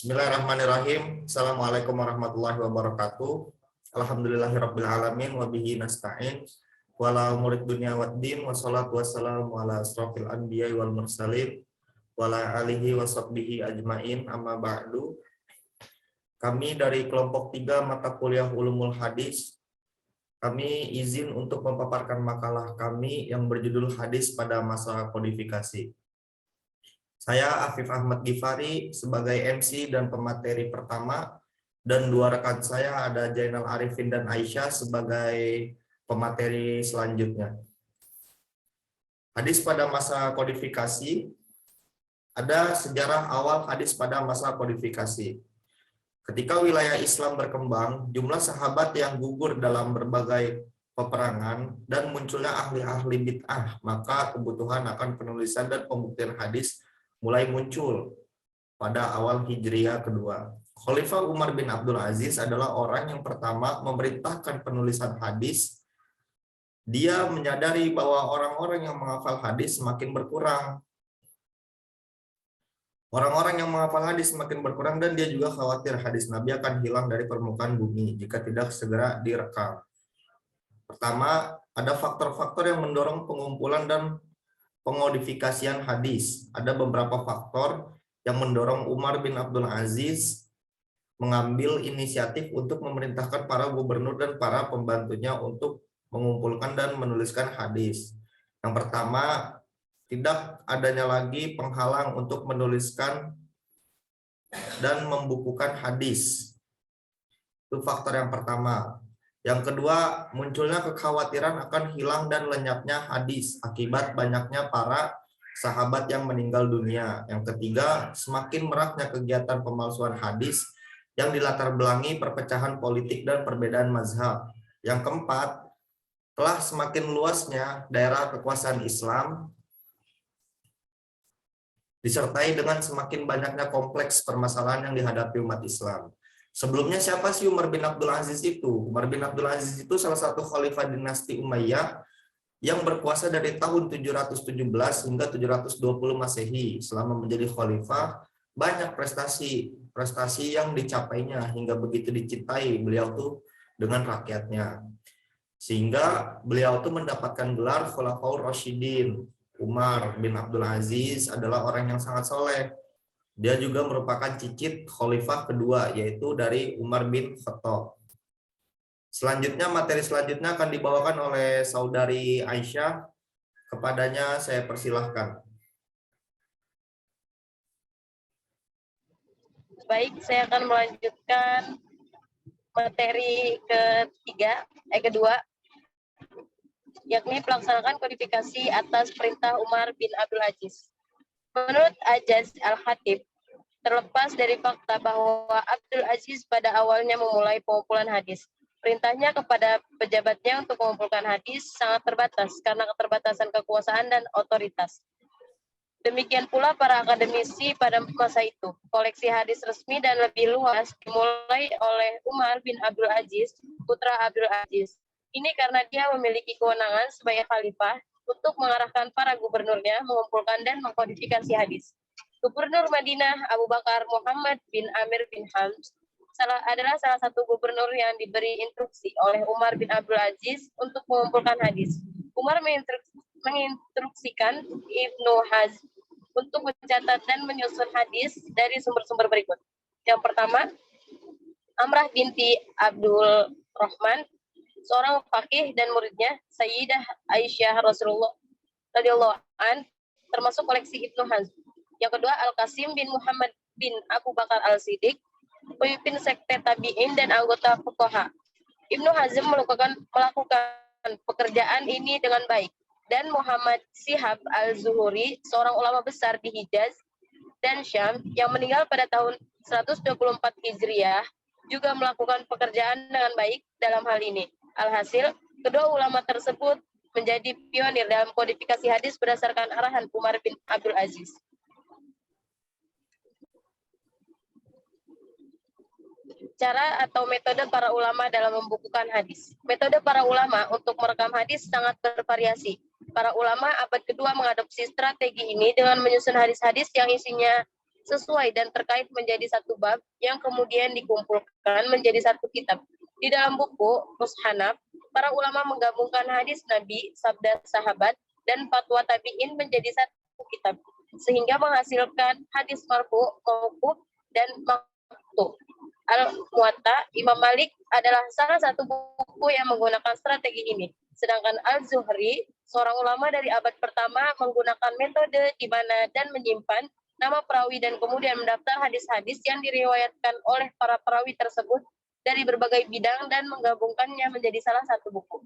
Bismillahirrahmanirrahim. Assalamualaikum warahmatullahi wabarakatuh. Alhamdulillahirabbil alamin wa bihi nasta'in. Wala murid dunya waddin wassalatu wassalamu ala asrofil anbiya'i wal mursalin wa ala alihi wa sahbihi ajmain amma ba'du. Kami dari kelompok 3 mata kuliah Ulumul Hadis, kami izin untuk memaparkan makalah kami yang berjudul Hadis pada Masa Kodifikasi. Saya Afif Ahmad Gifari sebagai MC dan pemateri pertama, dan dua rekan saya ada Jainal Arifin dan Aisyah sebagai pemateri selanjutnya. Hadis pada masa kodifikasi, ada sejarah awal hadis pada masa kodifikasi. Ketika wilayah Islam berkembang, jumlah sahabat yang gugur dalam berbagai peperangan dan munculnya ahli-ahli bid'ah, maka kebutuhan akan penulisan dan pembuktian hadis mulai muncul pada awal Hijriah kedua. Khalifah Umar bin Abdul Aziz adalah orang yang pertama memerintahkan penulisan hadis. Dia menyadari bahwa orang-orang yang menghafal hadis semakin berkurang. Orang-orang yang menghafal hadis semakin berkurang dan dia juga khawatir hadis Nabi akan hilang dari permukaan bumi jika tidak segera direkam. Pertama, ada faktor-faktor yang mendorong pengumpulan dan pengodifikasian hadis. Ada beberapa faktor yang mendorong Umar bin Abdul Aziz mengambil inisiatif untuk memerintahkan para gubernur dan para pembantunya untuk mengumpulkan dan menuliskan hadis. Yang pertama, tidak adanya lagi penghalang untuk menuliskan dan membukukan hadis. Itu faktor yang pertama. Yang kedua, munculnya kekhawatiran akan hilang dan lenyapnya hadis akibat banyaknya para sahabat yang meninggal dunia. Yang ketiga, semakin meraknya kegiatan pemalsuan hadis yang dilatar belakangi perpecahan politik dan perbedaan mazhab. Yang keempat, telah semakin luasnya daerah kekuasaan Islam disertai dengan semakin banyaknya kompleks permasalahan yang dihadapi umat Islam. Sebelumnya siapa sih Umar bin Abdul Aziz itu? Umar bin Abdul Aziz itu salah satu khalifah dinasti Umayyah yang berkuasa dari tahun 717 hingga 720 Masehi. Selama menjadi khalifah, banyak prestasi yang dicapainya hingga begitu dicintai beliau tuh dengan rakyatnya. Sehingga beliau tuh mendapatkan gelar Khulafaur Rasyidin. Umar bin Abdul Aziz adalah orang yang sangat soleh. Dia juga merupakan cicit khalifah kedua, yaitu dari Umar bin Khattab. Selanjutnya, materi selanjutnya akan dibawakan oleh saudari Aisyah. Kepadanya saya persilahkan. Baik, saya akan melanjutkan materi kedua, yakni pelaksanaan kodifikasi atas perintah Umar bin Abdul Aziz. Menurut Ajaz Al-Khatib, terlepas dari fakta bahwa Abdul Aziz pada awalnya memulai pengumpulan hadis, perintahnya kepada pejabatnya untuk mengumpulkan hadis sangat terbatas karena keterbatasan kekuasaan dan otoritas. Demikian pula para akademisi pada masa itu. Koleksi hadis resmi dan lebih luas dimulai oleh Umar bin Abdul Aziz, putra Abdul Aziz. Ini karena dia memiliki kewenangan sebagai khalifah untuk mengarahkan para gubernurnya mengumpulkan dan mengkodifikasi hadis. Gubernur Madinah Abu Bakar Muhammad bin Amir bin Hams adalah salah satu gubernur yang diberi instruksi oleh Umar bin Abdul Aziz untuk mengumpulkan hadis. Umar menginstruksikan Ibnu Hazm untuk mencatat dan menyusun hadis dari sumber-sumber berikut. Yang pertama, Amrah binti Abdul Rahman, seorang fakih dan muridnya Sayyidah Aisyah Rasulullah radhiyallahu an, termasuk koleksi Ibnu Hazm. Yang kedua, Al-Qasim bin Muhammad bin Abu Bakar Al-Siddiq, pemimpin sekte tabi'in dan anggota fuqaha. Ibnu Hazm melakukan pekerjaan ini dengan baik. Dan Muhammad Shihab Al-Zuhuri, seorang ulama besar di Hijaz dan Syam yang meninggal pada tahun 124 Hijriah, juga melakukan pekerjaan dengan baik dalam hal ini. Alhasil, kedua ulama tersebut menjadi pionir dalam kodifikasi hadis berdasarkan arahan Umar bin Abdul Aziz. Cara atau metode para ulama dalam membukukan hadis. Metode para ulama untuk merekam hadis sangat bervariasi. Para ulama abad kedua mengadopsi strategi ini dengan menyusun hadis-hadis yang isinya sesuai dan terkait menjadi satu bab yang kemudian dikumpulkan menjadi satu kitab. Di dalam buku Mushanaf, para ulama menggabungkan hadis Nabi, sabda sahabat, dan fatwa tabi'in menjadi satu kitab, sehingga menghasilkan hadis marfu, mauquf, dan maqtu. Al-Muwatta Imam Malik adalah salah satu buku yang menggunakan strategi ini. Sedangkan Al-Zuhri, seorang ulama dari abad pertama, menggunakan metode di mana dan menyimpan nama perawi dan kemudian mendaftar hadis-hadis yang diriwayatkan oleh para perawi tersebut dari berbagai bidang dan menggabungkannya menjadi salah satu buku.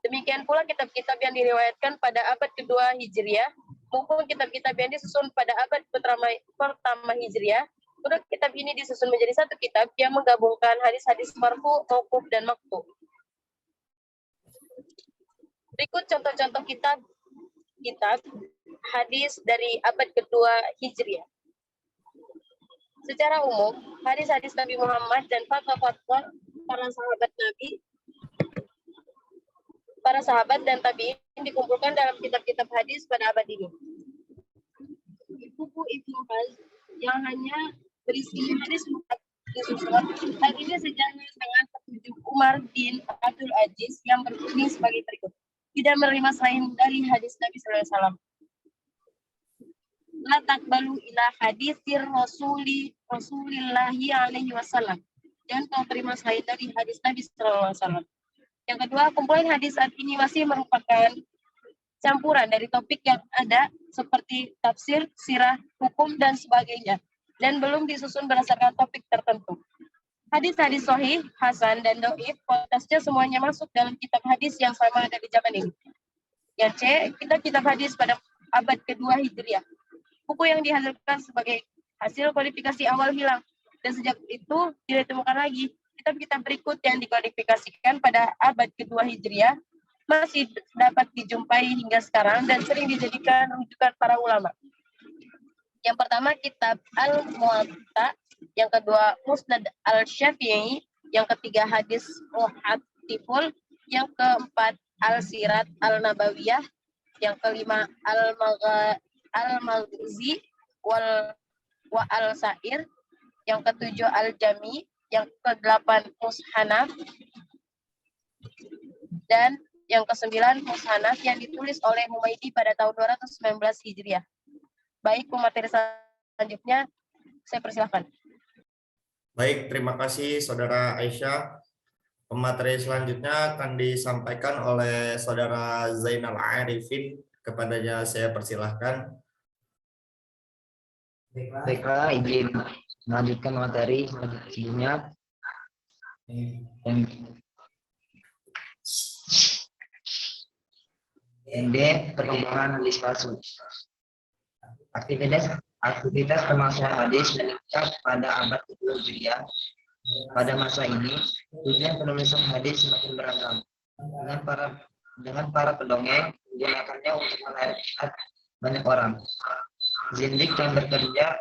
Demikian pula kitab-kitab yang diriwayatkan pada abad kedua Hijriah maupun kitab-kitab yang disusun pada abad pertama Hijriah. Menurut kitab ini disusun menjadi satu kitab yang menggabungkan hadis-hadis marfu, mauquf, dan maqtu. Berikut contoh-contoh kitab hadis dari abad kedua Hijriah. Secara umum, hadis-hadis Nabi Muhammad dan fatwa-fatwa para sahabat dan tabi'in dikumpulkan dalam kitab-kitab hadis pada abad ini. Buku Ibnu Baz yang hanya berisi hadis disusun. Hal ini sejalan dengan petunjuk Umar bin Abdul Aziz yang berbunyi sebagai berikut: tidak menerima selain dari hadis Nabi SAW. La takbalu ila hadisir Rasulillahi alaihi wasallam. Dan kau terima selain dari hadis Nabi SAW. Yang kedua, kumpulan hadis saat ini masih merupakan campuran dari topik yang ada seperti tafsir, sirah, hukum, dan sebagainya, dan belum disusun berdasarkan topik tertentu. Hadis-hadis sahih, hasan, dan dhaif, kualitasnya semuanya masuk dalam kitab hadis yang sama ada di zaman ini. Yang C, kitab hadis pada abad kedua Hijriah. Buku yang dihasilkan sebagai hasil kodifikasi awal hilang, dan sejak itu tidak ditemukan lagi. Kitab-kitab berikut yang dikodifikasikan pada abad kedua Hijriah masih dapat dijumpai hingga sekarang dan sering dijadikan rujukan para ulama. Yang pertama, kitab Al-Muwatta. Yang kedua, Musnad Al-Syafi'i. Yang ketiga, hadis Muhatiful. Yang keempat, Al-Sirat Al-Nabawiyah. Yang kelima, Al-Maghzi wa Al-Sa'ir. Yang ketujuh, Al-Jami. Yang kedelapan, Mushanaf. Dan yang kesembilan, Mushanaf yang ditulis oleh Humaydi pada tahun 219 Hijriah. Baik, pemateri selanjutnya saya persilahkan. Baik, terima kasih Saudara Aisyah. Pemateri selanjutnya akan disampaikan oleh Saudara Zainal Arifin. Kepadanya saya persilahkan. Baiklah, izin melanjutkan materi sebelumnya. ND, perkembangan hadis palsu. Aktivitas pemalsuan hadis meningkat pada abad kedua Hijriah. Pada masa ini, tujuan penulisan hadis semakin beragam. Dengan para pendongeng menggunakannya untuk menarik minat banyak orang. Zindik yang bekerja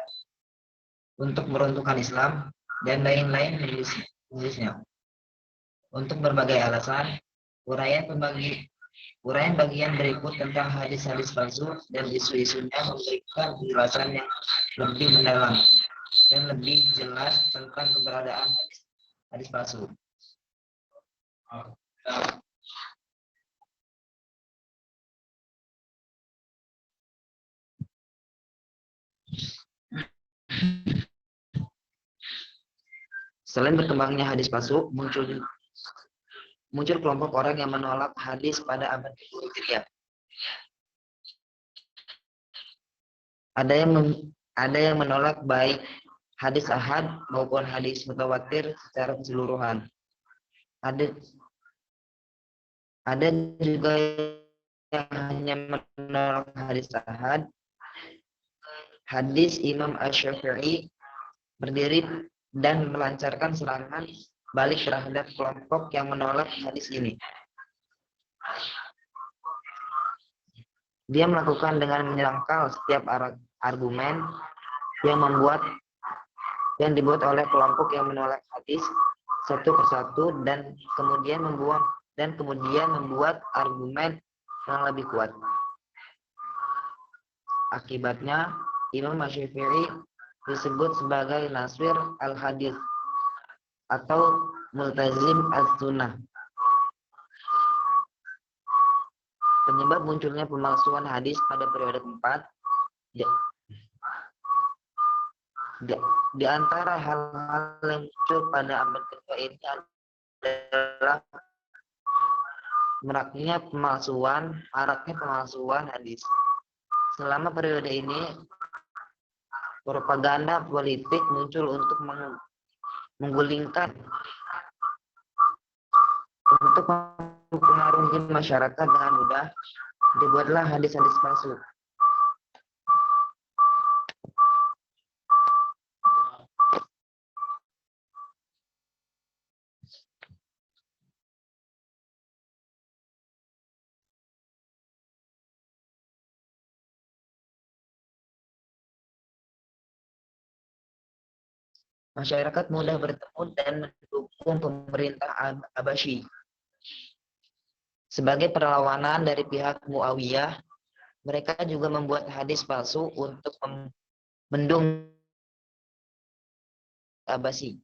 untuk meruntuhkan Islam dan lain-lain menulisnya. Untuk berbagai alasan, uraian bagian berikut tentang hadis-hadis palsu dan isu-isunya memberikan penjelasan yang lebih mendalam dan lebih jelas tentang keberadaan hadis palsu. Selain berkembangnya hadis palsu, muncul kelompok orang yang menolak hadis pada abad kedua Hijriah. Ada yang menolak baik hadis ahad maupun hadis mutawatir secara keseluruhan. Ada juga yang hanya menolak hadis ahad. Hadis Imam Asy-Syafi'i berdiri dan melancarkan serangan balik terhadap kelompok yang menolak hadis ini. Dia melakukan dengan menyangkal setiap argumen yang dibuat oleh kelompok yang menolak hadis satu persatu dan kemudian membuat argumen yang lebih kuat. Akibatnya, Imam Asy-Syafi'i disebut sebagai naswir al-hadis atau multazim as-sunnah. Penyebab munculnya pemalsuan hadis pada periode keempat di antara hal-hal yang muncul pada abad kedua ini adalah maraknya pemalsuan hadis. Selama periode ini, propaganda politik muncul untuk menggulingkan, untuk mempengaruhi masyarakat dengan mudah. Dibuatlah hadis-hadis palsu. Masyarakat mudah bertemu dan mendukung pemerintah Abbasyi. Sebagai perlawanan dari pihak Muawiyah, mereka juga membuat hadis palsu untuk mendung Abbasyi.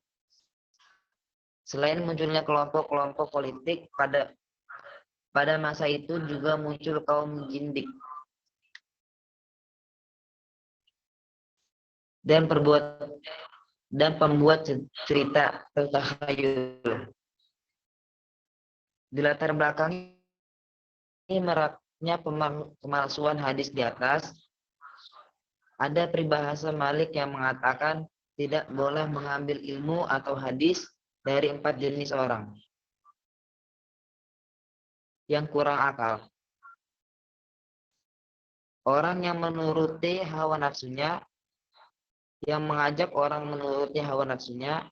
Selain munculnya kelompok-kelompok politik pada masa itu juga muncul kaum jindik dan pembuat cerita takhayul. Di latar belakang ini maraknya pemalsuan hadis di atas, ada peribahasa Malik yang mengatakan tidak boleh mengambil ilmu atau hadis dari 4 jenis orang yang kurang akal. Orang yang menuruti hawa nafsunya, yang mengajak orang menuruti hawa nafsunya,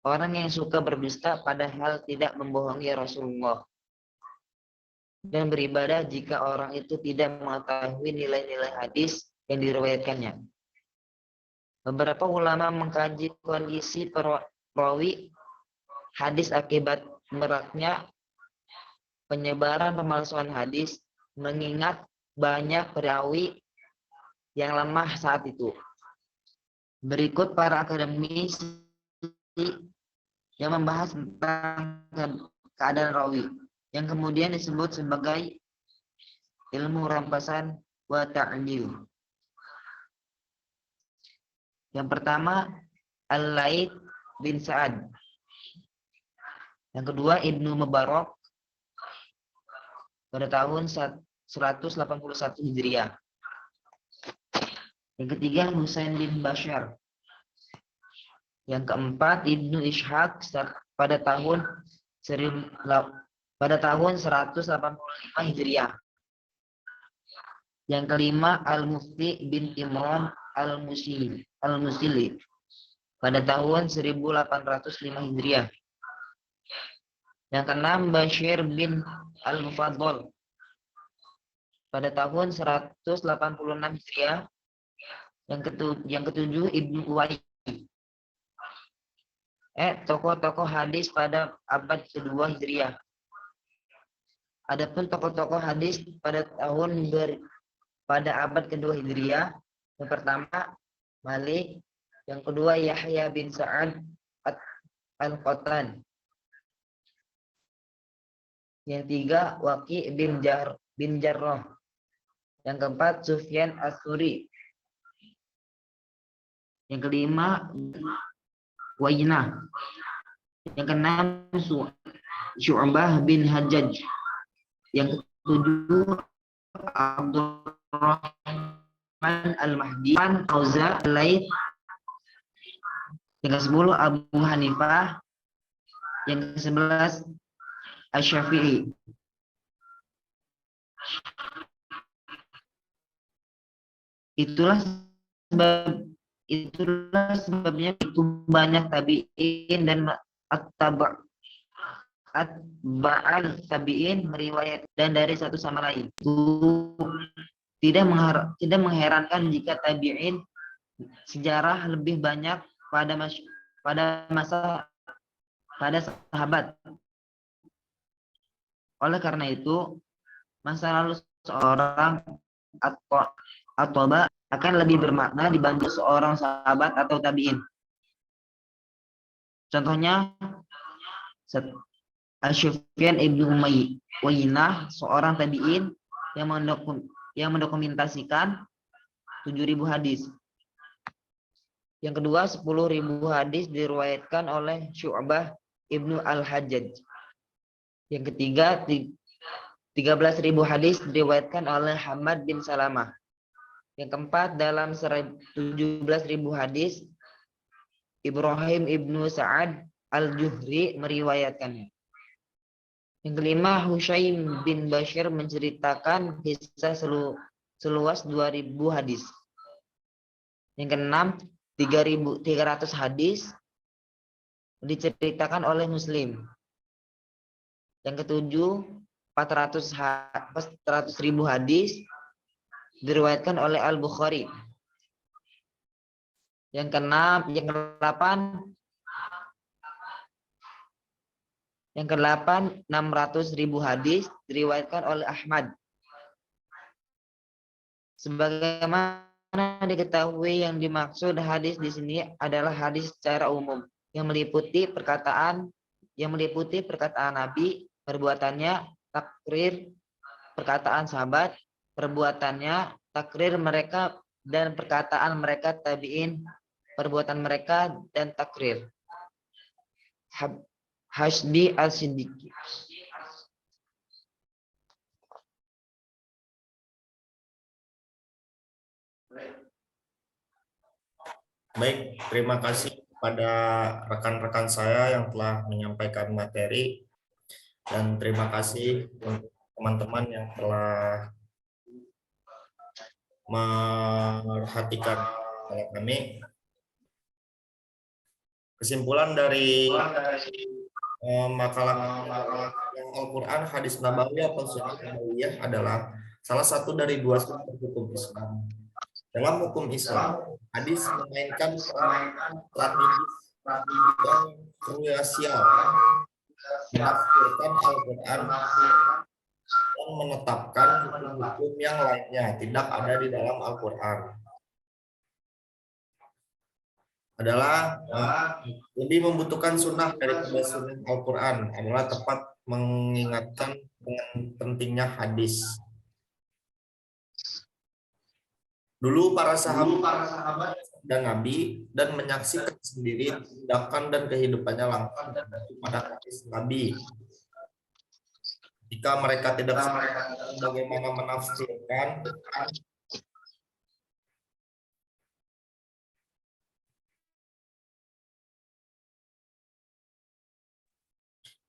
orang yang suka berdusta padahal tidak membohongi Rasulullah, dan beribadah jika orang itu tidak mengetahui nilai-nilai hadis yang diriwayatkannya. Beberapa ulama mengkaji kondisi perawi hadis akibat maraknya penyebaran pemalsuan hadis, mengingat banyak perawi yang lemah saat itu. Berikut para akademisi yang membahas tentang keadaan rawi, yang kemudian disebut sebagai ilmu rampasan wa ta'dil. Yang pertama, Al-Laits bin Sa'ad. Yang kedua, Ibnu Mubarak pada tahun 181 Hijriah. Yang ketiga, Husain bin Bashar. Yang keempat, Ibnu Ishaq pada tahun 185 Hijriah. Yang kelima, Al-Mufti bin Imran Al-Musili pada tahun 1805 Hijriah. Yang keenam, Bashir bin Al-Mufaddal pada tahun 186 Hijriah. Yang ketujuh, Ibnu Uwais. Tokoh-tokoh hadis pada abad kedua Hijriah. Adapun tokoh-tokoh hadis pada abad kedua Hijriah, yang pertama Malik, yang kedua Yahya bin Sa'ad Al-Qattan, yang tiga Waqi' bin Jarrah, yang keempat Sufyan As-Tsuri, yang kelima Wainah, yang keenam Syu'bah bin Hajjaj, yang ketujuh Abdurrahman Al-Mahdi, Auza Al-Laits, yang ke-10 Abu Hanifah, yang ke-11 Asy-Syafi'i. Itulah sebabnya itu banyak tabi'in dan atba'al tabi'in meriwayat dan dari satu sama lain. Tidak mengherankan jika tabi'in sejarah lebih banyak pada sahabat. Oleh karena itu, masa lalu seorang atau at-toba akan lebih bermakna dibantu seorang sahabat atau tabi'in. Contohnya, Sufyan ibnu Uyainah, seorang tabi'in yang mendokumentasikan 7.000 hadis. Yang kedua, 10.000 hadis diriwayatkan oleh Syu'bah ibnu Al-Hajjaj. Yang ketiga, 13.000 hadis diriwayatkan oleh Hamad bin Salamah. Yang keempat, dalam 17.000 hadis, Ibrahim ibnu Sa'ad Al-Juhri meriwayatkannya. Yang kelima, Hushaim bin Bashir menceritakan kisah seluas 2.000 hadis. Yang keenam, 3.300 hadis diceritakan oleh Muslim. Yang ketujuh, 400.000 hadis diriwayatkan oleh Al-Bukhari. Yang kedelapan, 600.000 hadis diriwayatkan oleh Ahmad. Sebagaimana diketahui, yang dimaksud hadis di sini adalah hadis secara umum yang meliputi perkataan Nabi, perbuatannya, takrir perkataan sahabat, perbuatannya, takrir mereka, dan perkataan mereka tabi'in, perbuatan mereka dan takrir. Hasbi Al-Siddiqi. Baik, terima kasih kepada rekan-rekan saya yang telah menyampaikan materi, dan terima kasih untuk teman-teman yang telah memperhatikan kami. Kesimpulan dari makalah yang Al-Quran, hadis Nabawi atau Sunnah Nabawiyah adalah salah satu dari dua sumber hukum Islam. Dalam hukum Islam, hadis memainkan peran strategis yang krusial menafsirkan Al-Quran dan menetapkan hukum-hukum yang lainnya tidak ada di dalam Al-Quran. Adalah lebih membutuhkan sunnah daripada sunnah Al-Quran, adalah tepat mengingatkan dengan pentingnya hadis. Dulu para sahabat dan Nabi dan menyaksikan sendiri tindakan dan kehidupannya langsung pada hadis Nabi. Jika mereka tidak bagaimana menafsirkan,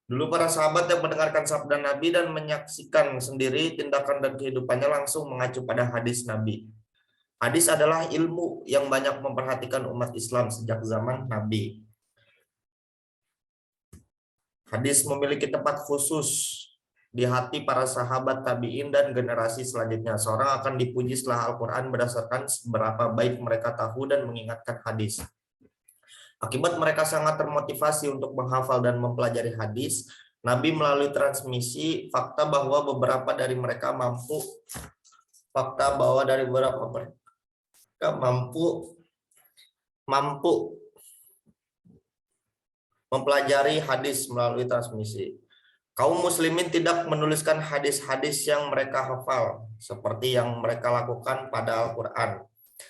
dulu para sahabat yang mendengarkan sabda Nabi dan menyaksikan sendiri tindakan dan kehidupannya langsung mengacu pada hadis Nabi. Hadis adalah ilmu yang banyak memperhatikan umat Islam sejak zaman Nabi. Hadis memiliki tempat khusus di hati para sahabat, tabi'in, dan generasi selanjutnya. Seorang akan dipuji setelah Al-Quran berdasarkan seberapa baik mereka tahu dan mengingatkan hadis. Akibat mereka sangat termotivasi untuk menghafal dan mempelajari hadis, Nabi melalui transmisi fakta bahwa beberapa dari mereka mampu mempelajari hadis melalui transmisi. Kaum muslimin tidak menuliskan hadis-hadis yang mereka hafal seperti yang mereka lakukan pada Al-Quran.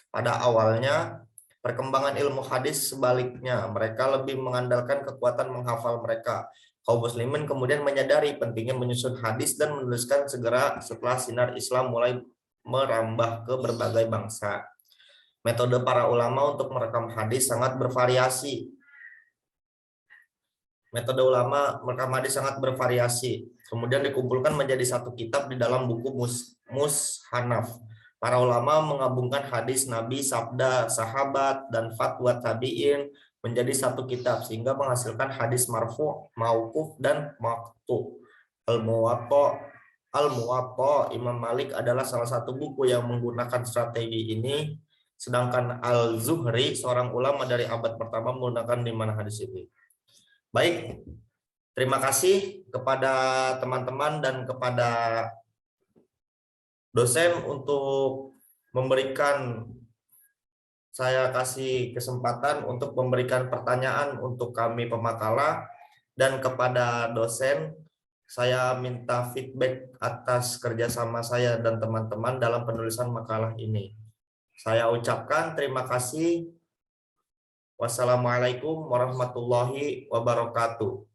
Pada awalnya, perkembangan ilmu hadis sebaliknya, mereka lebih mengandalkan kekuatan menghafal mereka. Kaum muslimin kemudian menyadari pentingnya menyusun hadis dan menuliskan segera setelah sinar Islam mulai merambah ke berbagai bangsa. Metode para ulama untuk merekam hadis sangat bervariasi. Kemudian dikumpulkan menjadi satu kitab di dalam buku Mushanaf. Para ulama menggabungkan hadis Nabi, sabda sahabat, dan fatwa tabi'in menjadi satu kitab sehingga menghasilkan hadis marfu', mauquf, dan maqtu'. Al-Muwatta Imam Malik adalah salah satu buku yang menggunakan strategi ini, sedangkan Al-Zuhri, seorang ulama dari abad pertama, menggunakan di mana hadis ini. Baik, terima kasih kepada teman-teman dan kepada dosen untuk saya kasih kesempatan untuk memberikan pertanyaan untuk kami pemakalah, dan kepada dosen saya minta feedback atas kerjasama saya dan teman-teman dalam penulisan makalah ini. Saya ucapkan terima kasih. Wassalamualaikum warahmatullahi wabarakatuh.